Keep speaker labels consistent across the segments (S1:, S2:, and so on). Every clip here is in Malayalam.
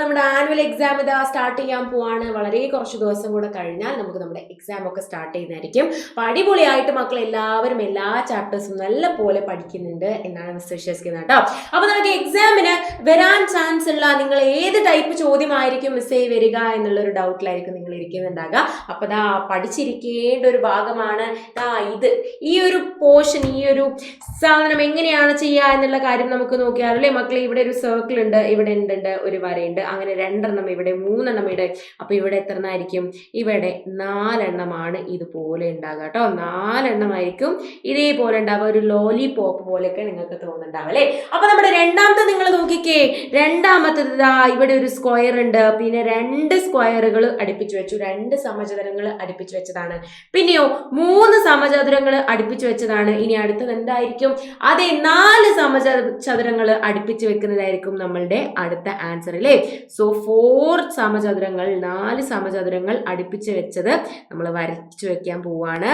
S1: നമ്മുടെ ആനുവൽ എക്സാം ഇതാ സ്റ്റാർട്ട് ചെയ്യാൻ പോവാണ്. വളരെ കുറച്ച് ദിവസം കൂടെ കഴിഞ്ഞാൽ നമുക്ക് നമ്മുടെ എക്സാം ഒക്കെ സ്റ്റാർട്ട് ചെയ്യുന്നതായിരിക്കും. അപ്പോൾ അടിപൊളിയായിട്ട് മക്കൾ എല്ലാവരും എല്ലാ ചാപ്റ്റേഴ്സും നല്ല പോലെ പഠിക്കുന്നുണ്ട് എന്നാണ് മിസ് വിശ്വസിക്കുന്നത് കേട്ടോ. അപ്പോൾ നമുക്ക് എക്സാമിന് വരാൻ ചാൻസ് ഉള്ള നിങ്ങൾ ഏത് ടൈപ്പ് ചോദ്യമായിരിക്കും മിസ്സേ വരിക എന്നുള്ളൊരു ഡൗട്ടിലായിരിക്കും നിങ്ങൾ ഇരിക്കുന്നുണ്ടാകുക. അപ്പോൾ ദാ പഠിച്ചിരിക്കേണ്ട ഒരു ഭാഗമാണ് ഇത്. ഈ ഒരു പോർഷൻ, ഈ ഒരു സാധനം എങ്ങനെയാണ് ചെയ്യുക എന്നുള്ള കാര്യം നമുക്ക് നോക്കിയാൽ അല്ലേ മക്കളെ. ഇവിടെ ഒരു സർക്കിൾ ഉണ്ട്, ഇവിടെ ഉണ്ട് ഒരു വരയുണ്ട്, അങ്ങനെ 2 എണ്ണം ഇവിടെ 3 എണ്ണം ഇവിടെ. അപ്പൊ ഇവിടെ എത്ര എണ്ണമായിരിക്കും? ഇവിടെ 4 എണ്ണമാണ് ഇതുപോലെ ഉണ്ടാകുക കേട്ടോ. 4 എണ്ണമായിരിക്കും ഇതേപോലെ ഉണ്ടാവുക. ഒരു ലോലിപോപ്പ് പോലെയൊക്കെ നിങ്ങൾക്ക് തോന്നുന്നുണ്ടാവും അല്ലേ. അപ്പൊ നമ്മുടെ രണ്ടാമത്തെ നിങ്ങൾ നോക്കിക്കേ. രണ്ടാമത്തത് ഇവിടെ ഒരു സ്ക്വയർ ഉണ്ട്, പിന്നെ 2 സ്ക്വയറുകൾ അടുപ്പിച്ചു വെച്ചു, 2 സമചതുരങ്ങൾ അടുപ്പിച്ചു വെച്ചതാണ്. പിന്നെയോ 3 സമചതുരങ്ങൾ അടുപ്പിച്ചു വെച്ചതാണ്. ഇനി അടുത്തത് എന്തായിരിക്കും? അതെ, 4 സമചതുരങ്ങൾ അടുപ്പിച്ച് വെക്കുന്നതായിരിക്കും നമ്മളുടെ അടുത്ത ആൻസർ അല്ലേ. സോ 4 സമചതുരങ്ങൾ, 4 സമചതുരങ്ങൾ അടുപ്പിച്ച് വെച്ചത് നമ്മൾ വരച്ചു വെക്കാൻ പോവാണ്.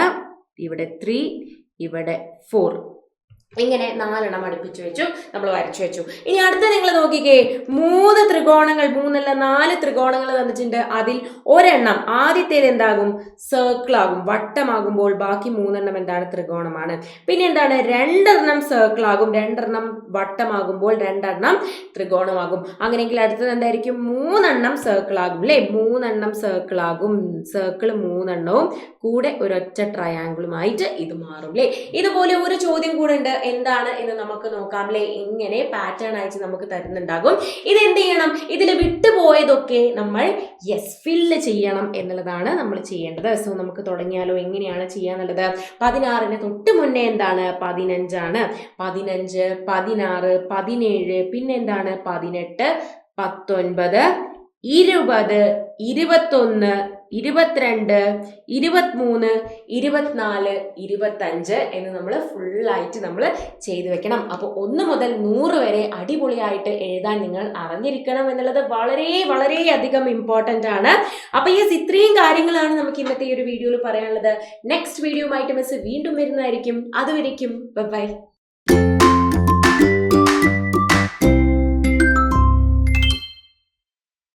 S1: ഇവിടെ 3, ഇവിടെ 4, ഇങ്ങനെ 4 എണ്ണം അടുപ്പിച്ചു വെച്ചു, നമ്മൾ വരച്ചു വെച്ചു. ഇനി അടുത്ത നിങ്ങൾ നോക്കിക്കേ. 3 ത്രികോണങ്ങൾ, 4 ത്രികോണങ്ങൾ തന്നിട്ടുണ്ട്. അതിൽ ഒരെണ്ണം ആദ്യത്തേത് എന്താകും? സർക്കിൾ ആകും. വട്ടമാകുമ്പോൾ ബാക്കി 3 എണ്ണം എന്താണ്? ത്രികോണമാണ്. പിന്നെ എന്താണ്? 2 എണ്ണം സർക്കിൾ ആകും, 2 എണ്ണം വട്ടമാകുമ്പോൾ 2 എണ്ണം ത്രികോണമാകും. അങ്ങനെയെങ്കിൽ അടുത്തത് എന്തായിരിക്കും? 3 എണ്ണം സർക്കിൾ ആകും അല്ലേ. 3 എണ്ണം സർക്കിൾ ആകും. സർക്കിൾ 3 എണ്ണവും കൂടെ ഒരൊറ്റ ട്രയാങ്കിളുമായിട്ട് ഇത് മാറും അല്ലേ. ഇതുപോലെ ഒരു ചോദ്യം കൂടെ ഉണ്ട്, എന്താണ് എന്ന് നമുക്ക് നോക്കാം അല്ലേ. ഇങ്ങനെ പാറ്റേൺ അയച്ച് നമുക്ക് തരുന്നുണ്ടാകും. ഇത് എന്ത് ചെയ്യണം? ഇതിൽ വിട്ടുപോയതൊക്കെ നമ്മൾ ഫില്ല് ചെയ്യണം എന്നുള്ളതാണ് നമ്മൾ ചെയ്യേണ്ടത്. സോ നമുക്ക് തുടങ്ങിയാലോ. എങ്ങനെയാണ് ചെയ്യാന്നുള്ളത്? 16ന് തൊട്ട് മുന്നേ എന്താണ്? 15 ആണ്. 15, 16, 17, പിന്നെ എന്താണ്? 18, 19, 20, 21, 22, 23, 24, 25 എന്ന് നമ്മൾ ഫുള്ളായിട്ട് നമ്മൾ ചെയ്തു വെക്കണം. അപ്പോൾ 1 മുതൽ 100 വരെ അടിപൊളിയായിട്ട് എഴുതാൻ നിങ്ങൾ അറിഞ്ഞിരിക്കണം എന്നുള്ളത് വളരെ വളരെ അധികം ഇമ്പോർട്ടൻ്റ് ആണ്. അപ്പോൾ ഇത്രയും കാര്യങ്ങളാണ് നമുക്ക് ഇന്നത്തെ ഈ ഒരു വീഡിയോയിൽ പറയാനുള്ളത്. നെക്സ്റ്റ് വീഡിയോ ആയിട്ട് മിസ് വീണ്ടും വരുന്നതായിരിക്കും. അതുവരേക്കും ബൈ.